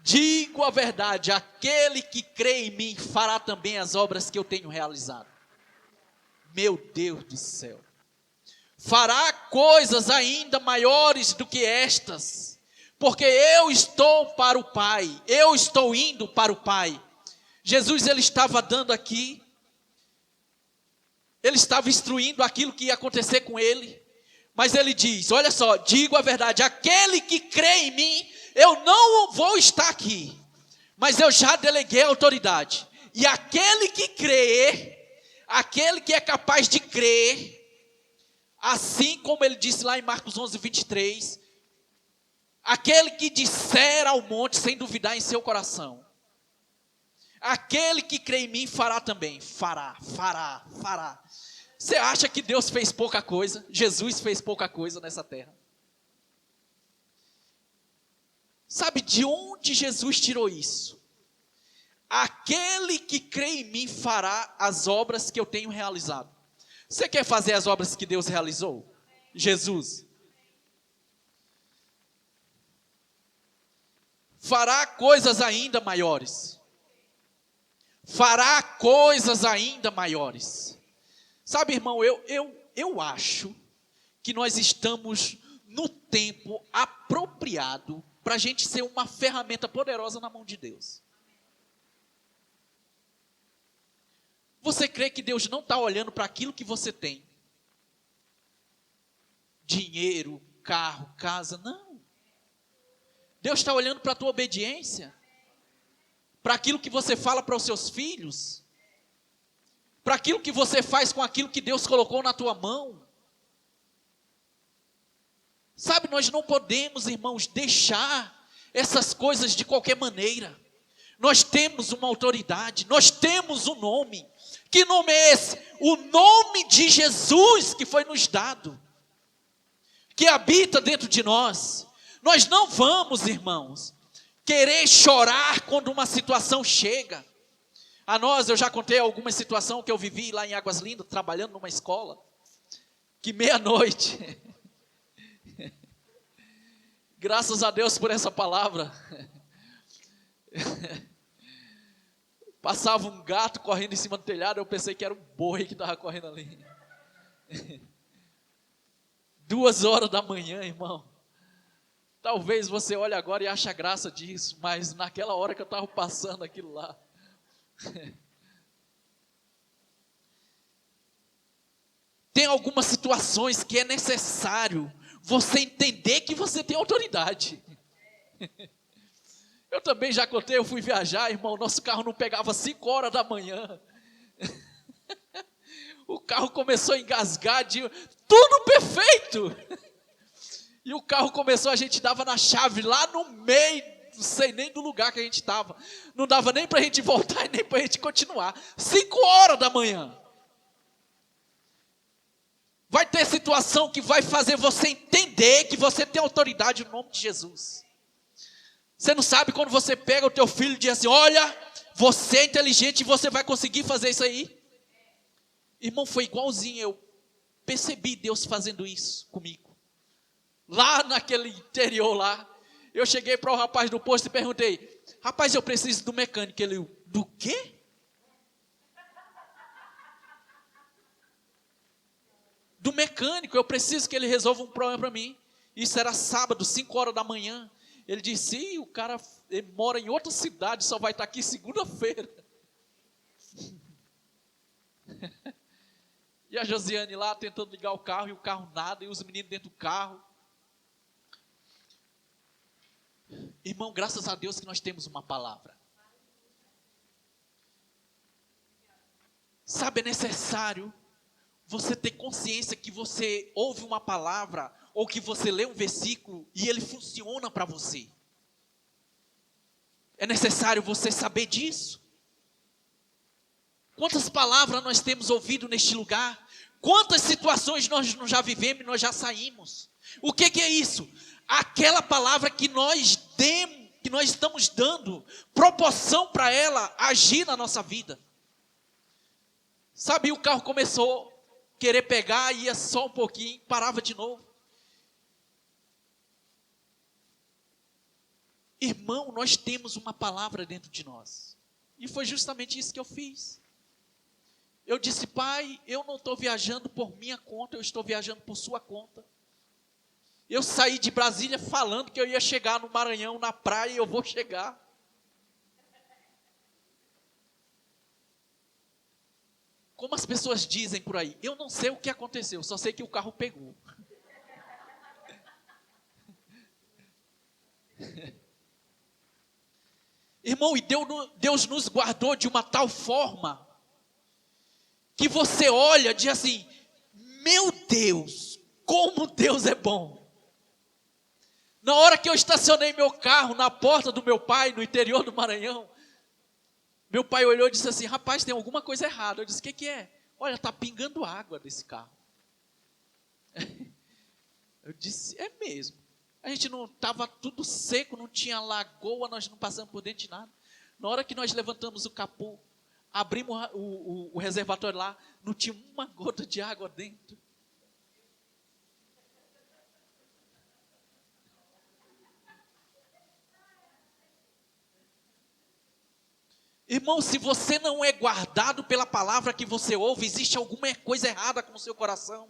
Digo a verdade, aquele que crê em mim fará também as obras que eu tenho realizado. Meu Deus do céu. Fará coisas ainda maiores do que estas, porque eu estou para o Pai, eu estou indo para o Pai. Jesus, ele estava dando aqui, ele estava instruindo aquilo que ia acontecer com ele, Mas ele diz, olha só, digo a verdade, aquele que crê em mim, eu não vou estar aqui, mas eu já deleguei a autoridade. E aquele que crê, aquele que é capaz de crer, assim como ele disse lá em Marcos 11, 23, aquele que disser ao monte sem duvidar em seu coração, aquele que crê em mim fará também, fará. Você acha que Deus fez pouca coisa? Jesus fez pouca coisa nessa terra? Sabe de onde Jesus tirou isso? Aquele que crê em mim fará as obras que eu tenho realizado. Você quer fazer as obras que Deus realizou? Jesus. Fará coisas ainda maiores. Fará coisas ainda maiores. Sabe, irmão, eu acho que nós estamos no tempo apropriado para a gente ser uma ferramenta poderosa na mão de Deus. Você crê que Deus não está olhando para aquilo que você tem? Dinheiro, carro, casa, não. Deus está olhando para a tua obediência, para aquilo que você fala para os seus filhos, para aquilo que você faz com aquilo que Deus colocou na tua mão. Sabe, nós não podemos, irmãos, deixar essas coisas de qualquer maneira. Nós temos uma autoridade, nós temos um nome. Que nome é esse? O nome de Jesus que foi nos dado, que habita dentro de nós. Nós não vamos, irmãos, querer chorar quando uma situação chega. A nós, eu já contei alguma situação que eu vivi lá em Águas Lindas, trabalhando numa escola, que meia-noite, graças a Deus por essa palavra, passava um gato correndo em cima do telhado, eu pensei que era um boi que estava correndo ali. 2h da manhã, irmão. Talvez você olhe agora e ache graça disso, mas naquela hora que eu estava passando aquilo lá, tem algumas situações que é necessário você entender que você tem autoridade. Eu também já contei, eu fui viajar, irmão, nosso carro não pegava 5h da manhã. O carro começou a engasgar, tudo perfeito. E o carro começou, a gente dava na chave lá no meio, não sei nem do lugar que a gente estava. Não dava nem para a gente voltar e nem para a gente continuar. 5h da manhã. Vai ter situação que vai fazer você entender que você tem autoridade no nome de Jesus. Você não sabe quando você pega o teu filho e diz assim, olha, você é inteligente e você vai conseguir fazer isso aí. Irmão, foi igualzinho, eu percebi Deus fazendo isso comigo. Lá naquele interior lá, eu cheguei para o rapaz do posto e perguntei, rapaz, eu preciso do mecânico. Ele, do quê? Do mecânico, eu preciso que ele resolva um problema para mim. Isso era sábado, 5h da manhã. Ele disse, o cara ele mora em outra cidade, só vai estar aqui segunda-feira. E a Josiane lá tentando ligar o carro, e o carro nada, e os meninos dentro do carro. Irmão, graças a Deus que nós temos uma palavra. Sabe, é necessário você ter consciência que você ouve uma palavra, ou que você lê um versículo, e ele funciona para você. É necessário você saber disso. Quantas palavras nós temos ouvido neste lugar? Quantas situações nós já vivemos e nós já saímos? O que é isso? Aquela palavra que nós estamos dando proporção para ela agir na nossa vida. Sabe, o carro começou a querer pegar, ia só um pouquinho, parava de novo. Irmão, nós temos uma palavra dentro de nós. E foi justamente isso que eu fiz. Eu disse, pai, eu não estou viajando por minha conta, eu estou viajando por sua conta. Eu saí de Brasília falando que eu ia chegar no Maranhão, na praia, e eu vou chegar. Como as pessoas dizem por aí, eu não sei o que aconteceu, só sei que o carro pegou. Irmão, e Deus nos guardou de uma tal forma, que você olha e diz assim, meu Deus, como Deus é bom. Na hora que eu estacionei meu carro na porta do meu pai, no interior do Maranhão, meu pai olhou e disse assim, rapaz, tem alguma coisa errada. Eu disse, o que é? Olha, está pingando água desse carro. Eu disse, é mesmo. A gente não estava tudo seco, não tinha lagoa, nós não passamos por dentro de nada. Na hora que nós levantamos o capô, abrimos o reservatório lá, não tinha uma gota de água dentro. Irmão, se você não é guardado pela palavra que você ouve, existe alguma coisa errada com o seu coração.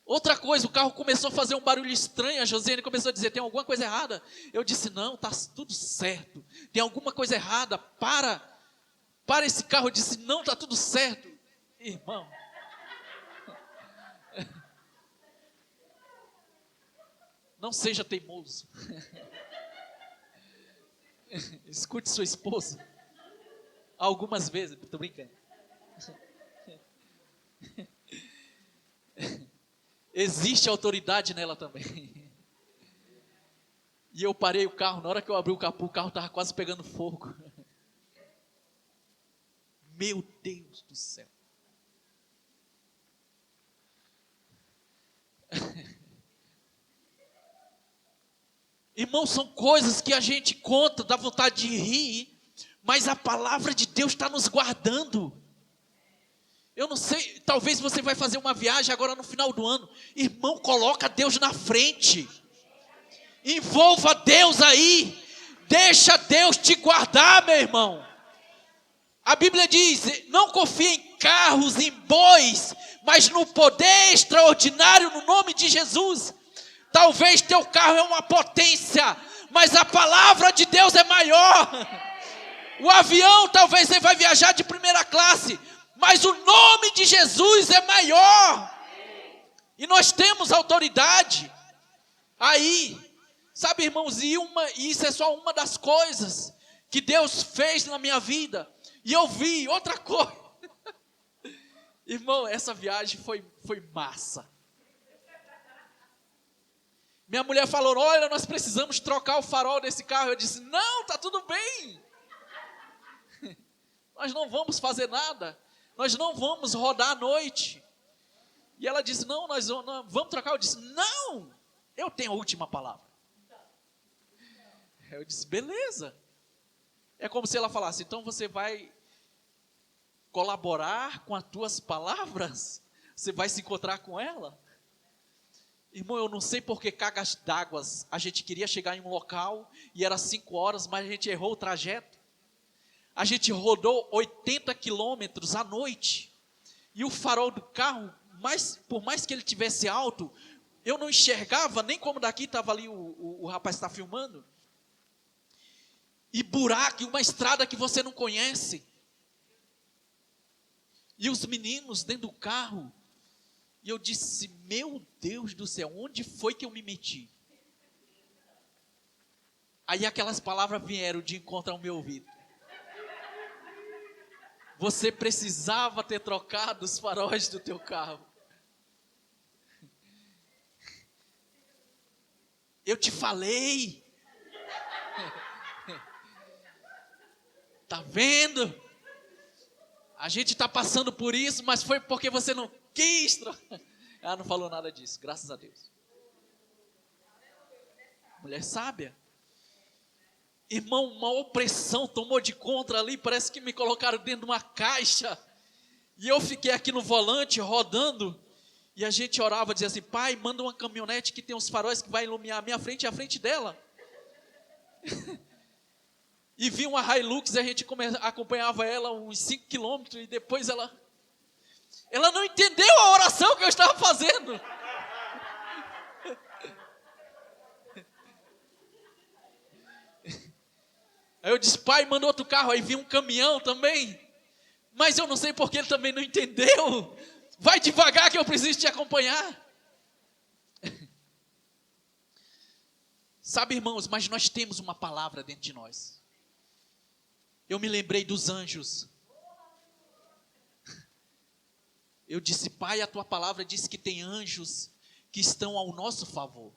Outra coisa, o carro começou a fazer um barulho estranho, a Josiane começou a dizer, tem alguma coisa errada? Eu disse, não, está tudo certo, tem alguma coisa errada, para esse carro. Eu disse, não, está tudo certo. Irmão, não seja teimoso. Escute sua esposa. Algumas vezes, estou brincando. Existe autoridade nela também. E eu parei o carro, na hora que eu abri o capô, o carro estava quase pegando fogo. Meu Deus do céu. Irmãos, são coisas que a gente conta, dá vontade de rir, mas a palavra de Deus está nos guardando. Eu não sei, talvez você vai fazer uma viagem agora no final do ano. Irmão, coloca Deus na frente. Envolva Deus aí. Deixa Deus te guardar, meu irmão. A Bíblia diz, não confie em carros, em bois, mas no poder extraordinário no nome de Jesus. Talvez teu carro é uma potência, mas a palavra de Deus é maior. O avião, talvez você vai viajar de primeira classe, mas o nome de Jesus é maior. E nós temos autoridade. Aí, sabe, irmãos, e isso é só uma das coisas que Deus fez na minha vida. E eu vi outra coisa. Irmão, essa viagem foi massa. Minha mulher falou, olha, nós precisamos trocar o farol desse carro. Eu disse, não, está tudo bem. Nós não vamos fazer nada. Nós não vamos rodar à noite. E ela disse, não, nós vamos trocar. Eu disse, não, eu tenho a última palavra. Eu disse, beleza. É como se ela falasse, então você vai colaborar com as tuas palavras? Você vai se encontrar com ela? Irmão, eu não sei por que cargas d'água, a gente queria chegar em um local e era 5 horas, mas a gente errou o trajeto. A gente rodou 80 quilômetros à noite. E o farol do carro, por mais que ele tivesse alto, eu não enxergava, nem como daqui estava ali o rapaz está filmando. E buraco, uma estrada que você não conhece. E os meninos dentro do carro. E eu disse, meu Deus do céu, onde foi que eu me meti? Aí aquelas palavras vieram de encontro ao meu ouvido. Você precisava ter trocado os faróis do teu carro. Eu te falei. Tá vendo? A gente está passando por isso, mas foi porque você não quis. Ela não falou nada disso, graças a Deus. Mulher sábia. Irmão, uma opressão tomou de conta ali, parece que me colocaram dentro de uma caixa. E eu fiquei aqui no volante, rodando. E a gente orava, dizia assim, pai, manda uma caminhonete que tem uns faróis que vai iluminar a minha frente e a frente dela. E vi uma Hilux e a gente acompanhava ela uns 5 quilômetros. E depois ela não entendeu a oração que eu estava fazendo. Aí eu disse, pai, manda outro carro. Aí vi um caminhão também. Mas eu não sei porque ele também não entendeu. Vai devagar que eu preciso te acompanhar. Sabe, irmãos, mas nós temos uma palavra dentro de nós. Eu me lembrei dos anjos. Eu disse, Pai, a tua palavra diz que tem anjos que estão ao nosso favor.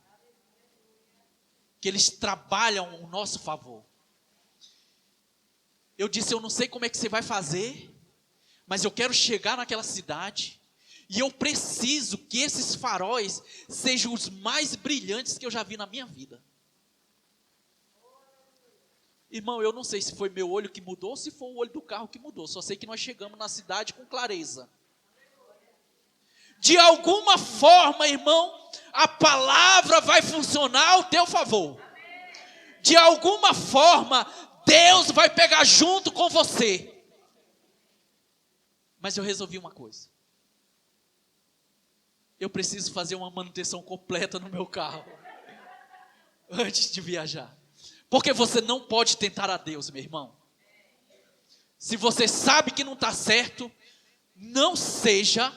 Que eles trabalham ao nosso favor. Eu disse, eu não sei como é que você vai fazer, mas eu quero chegar naquela cidade e eu preciso que esses faróis sejam os mais brilhantes que eu já vi na minha vida. Irmão, eu não sei se foi meu olho que mudou ou se foi o olho do carro que mudou. Só sei que nós chegamos na cidade com clareza. De alguma forma, irmão, a palavra vai funcionar ao teu favor. De alguma forma, Deus vai pegar junto com você. Mas eu resolvi uma coisa. Eu preciso fazer uma manutenção completa no meu carro antes de viajar. Porque você não pode tentar a Deus, meu irmão. Se você sabe que não está certo, não seja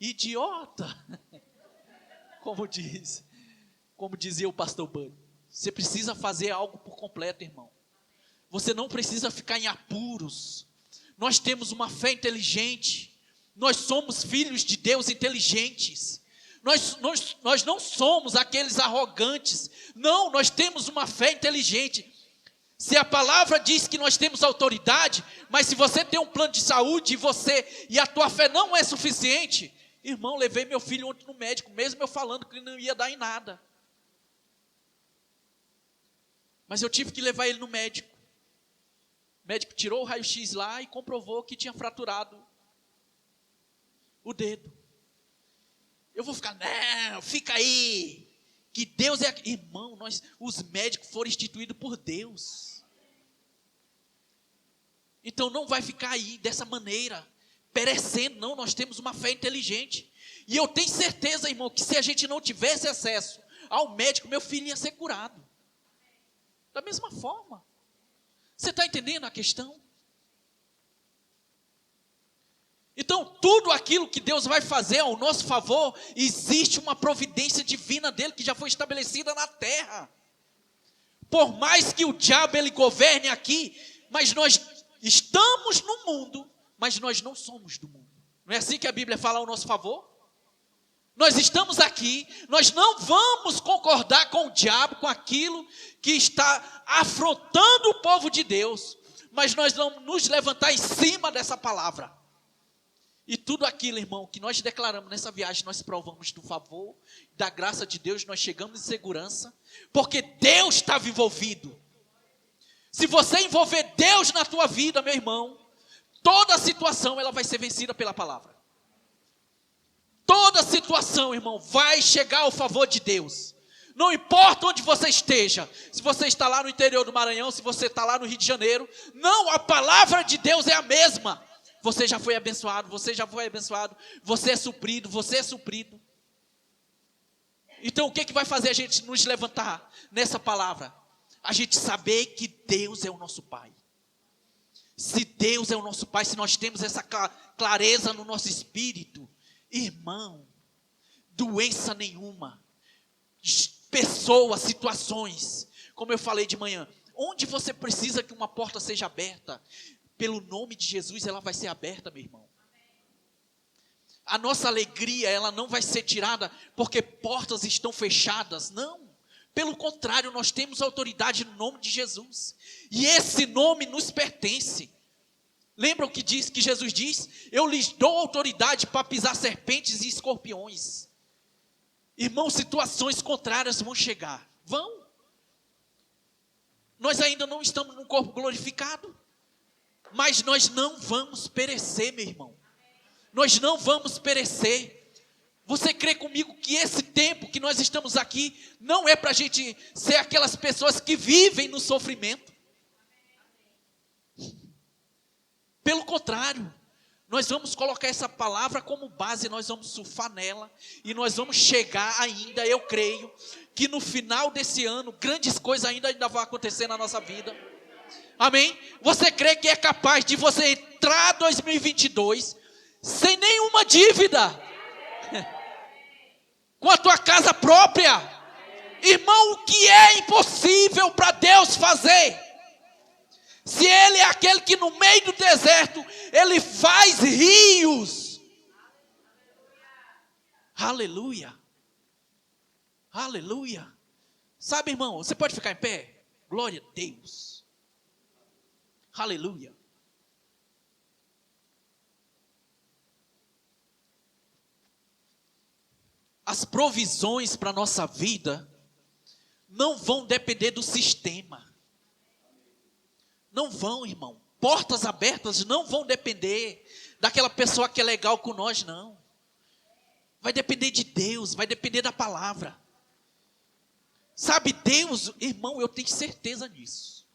idiota. Como dizia o pastor Buddy. Você precisa fazer algo por completo, irmão. Você não precisa ficar em apuros. Nós temos uma fé inteligente. Nós somos filhos de Deus inteligentes. Nós não somos aqueles arrogantes. Não, nós temos uma fé inteligente. Se a palavra diz que nós temos autoridade, mas se você tem um plano de saúde e a tua fé não é suficiente, irmão, levei meu filho ontem no médico, mesmo eu falando que não ia dar em nada. Mas eu tive que levar ele no médico. O médico tirou o raio-x lá e comprovou que tinha fraturado o dedo. Eu vou ficar, não, fica aí, que Deus é... Irmão, os médicos foram instituídos por Deus. Então não vai ficar aí dessa maneira, perecendo, não, nós temos uma fé inteligente. E eu tenho certeza, irmão, que se a gente não tivesse acesso ao médico, meu filho ia ser curado. Da mesma forma. Você está entendendo a questão? Então, tudo aquilo que Deus vai fazer ao nosso favor, existe uma providência divina dele que já foi estabelecida na terra. Por mais que o diabo ele governe aqui, mas nós estamos no mundo, mas nós não somos do mundo. Não é assim que a Bíblia fala ao nosso favor? Nós estamos aqui, nós não vamos concordar com o diabo, com aquilo que está afrontando o povo de Deus, mas nós vamos nos levantar em cima dessa palavra. E tudo aquilo, irmão, que nós declaramos nessa viagem, nós provamos do favor, da graça de Deus, nós chegamos em segurança, porque Deus estava envolvido. Se você envolver Deus na tua vida, meu irmão, toda a situação ela vai ser vencida pela palavra. Toda situação, irmão, vai chegar ao favor de Deus. Não importa onde você esteja, se você está lá no interior do Maranhão, se você está lá no Rio de Janeiro, não, a palavra de Deus é a mesma. Você já foi abençoado, você é suprido. Então o que vai fazer a gente nos levantar nessa palavra? A gente saber que Deus é o nosso Pai. Se Deus é o nosso Pai, se nós temos essa clareza no nosso espírito, irmão, doença nenhuma, pessoas, situações, como eu falei de manhã, onde você precisa que uma porta seja aberta, pelo nome de Jesus ela vai ser aberta, meu irmão. A nossa alegria, ela não vai ser tirada porque portas estão fechadas, não. Pelo contrário, nós temos autoridade no nome de Jesus. E esse nome nos pertence. Lembra o que Jesus diz? Eu lhes dou autoridade para pisar serpentes e escorpiões. Irmão, situações contrárias vão chegar. Vão. Nós ainda não estamos num corpo glorificado. Mas nós não vamos perecer, meu irmão. Nós não vamos perecer. Você crê comigo que esse tempo que nós estamos aqui não é para a gente ser aquelas pessoas que vivem no sofrimento. Pelo contrário, nós vamos colocar essa palavra como base, nós vamos surfar nela e nós vamos chegar ainda, eu creio, que no final desse ano, grandes coisas ainda vão acontecer na nossa vida. Amém? Você crê que é capaz de você entrar 2022 sem nenhuma dívida? com a tua casa própria. Irmão, o que é impossível para Deus fazer? Se Ele é aquele que no meio do deserto, Ele faz rios. Aleluia. Aleluia. Sabe, irmão, você pode ficar em pé? Glória a Deus. Aleluia. As provisões para a nossa vida não vão depender do sistema. Não vão, irmão. Portas abertas não vão depender daquela pessoa que é legal com nós, não. Vai depender de Deus, vai depender da palavra. Sabe, Deus, irmão, eu tenho certeza nisso.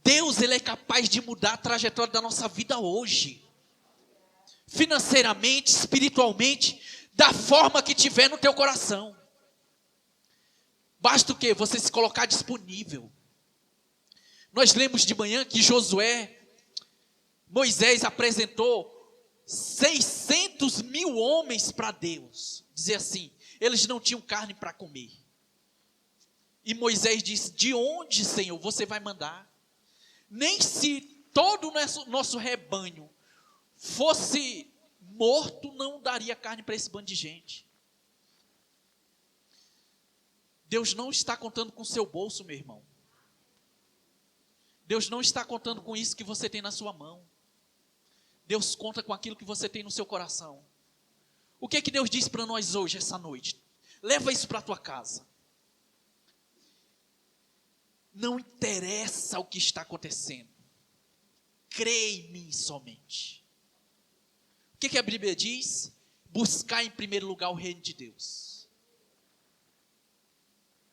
Deus, Ele é capaz de mudar a trajetória da nossa vida hoje. Financeiramente, espiritualmente, da forma que tiver no teu coração. Basta o quê? Você se colocar disponível. Nós lemos de manhã que Moisés apresentou 600 mil homens para Deus. Dizer assim, eles não tinham carne para comer. E Moisés disse, de onde, Senhor, você vai mandar? Nem se todo o nosso rebanho fosse morto, não daria carne para esse bando de gente. Deus não está contando com o seu bolso, meu irmão. Deus não está contando com isso que você tem na sua mão. Deus conta com aquilo que você tem no seu coração. O que é que Deus diz para nós hoje, essa noite? Leva isso para a tua casa. Não interessa o que está acontecendo. Crê em mim somente. O que a Bíblia diz? Buscar em primeiro lugar o reino de Deus.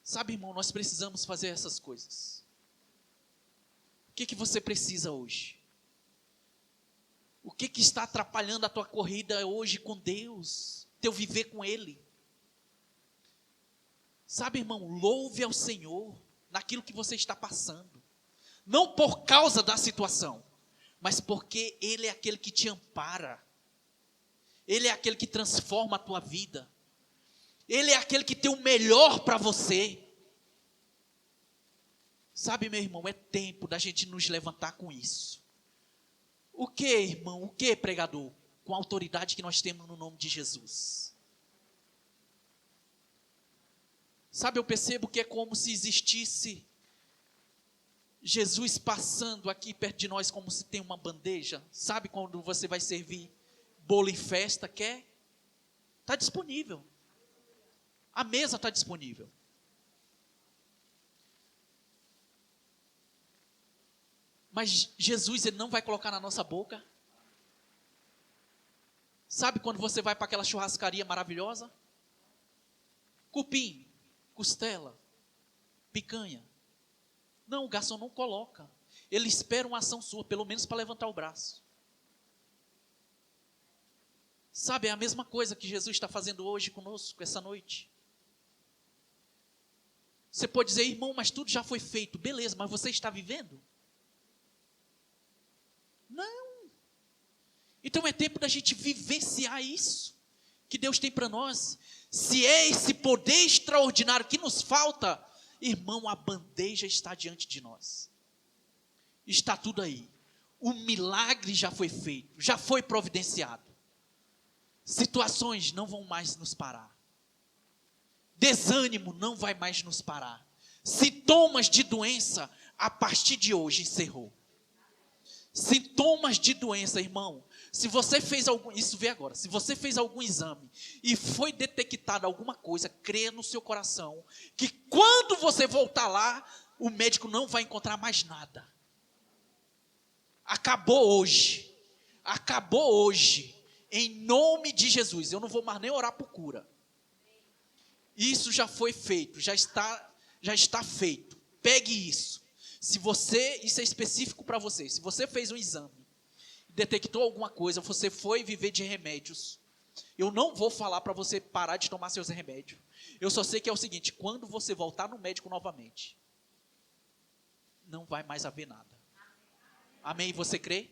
Sabe, irmão, nós precisamos fazer essas coisas. O que você precisa hoje? O que está atrapalhando a tua corrida hoje com Deus? Teu viver com Ele? Sabe, irmão, louve ao Senhor naquilo que você está passando. Não por causa da situação, mas porque Ele é aquele que te ampara. Ele é aquele que transforma a tua vida. Ele é aquele que tem o melhor para você. Sabe, meu irmão, é tempo da gente nos levantar com isso. O que, irmão? O que, pregador? Com a autoridade que nós temos no nome de Jesus. Sabe, eu percebo que é como se existisse Jesus passando aqui perto de nós, como se tem uma bandeja. Sabe quando você vai servir bolo em festa, quer? Está disponível. A mesa está disponível. Mas Jesus, Ele não vai colocar na nossa boca. Sabe quando você vai para aquela churrascaria maravilhosa? Cupim, costela, picanha. Não, o garçom não coloca. Ele espera uma ação sua, pelo menos para levantar o braço. Sabe, é a mesma coisa que Jesus está fazendo hoje conosco, essa noite. Você pode dizer, irmão, mas tudo já foi feito. Beleza, mas você está vivendo? Não. Então é tempo da gente vivenciar isso que Deus tem para nós. Se é esse poder extraordinário que nos falta, irmão, a bandeja está diante de nós. Está tudo aí. O milagre já foi feito, já foi providenciado. Situações não vão mais nos parar. Desânimo não vai mais nos parar. Sintomas de doença, a partir de hoje, encerrou. Sintomas de doença, irmão. Se você fez algum, isso vê agora, se você fez algum exame e foi detectada alguma coisa, creia no seu coração, que quando você voltar lá, o médico não vai encontrar mais nada. Acabou hoje. Acabou hoje. Em nome de Jesus. Eu não vou mais nem orar por cura. Isso já foi feito, já está feito. Pegue isso. Se você, isso é específico para você. Se você fez um exame, detectou alguma coisa, você foi viver de remédios, eu não vou falar para você parar de tomar seus remédios. Eu só sei que é o seguinte, quando você voltar no médico novamente, não vai mais haver nada. Amém? Você crê?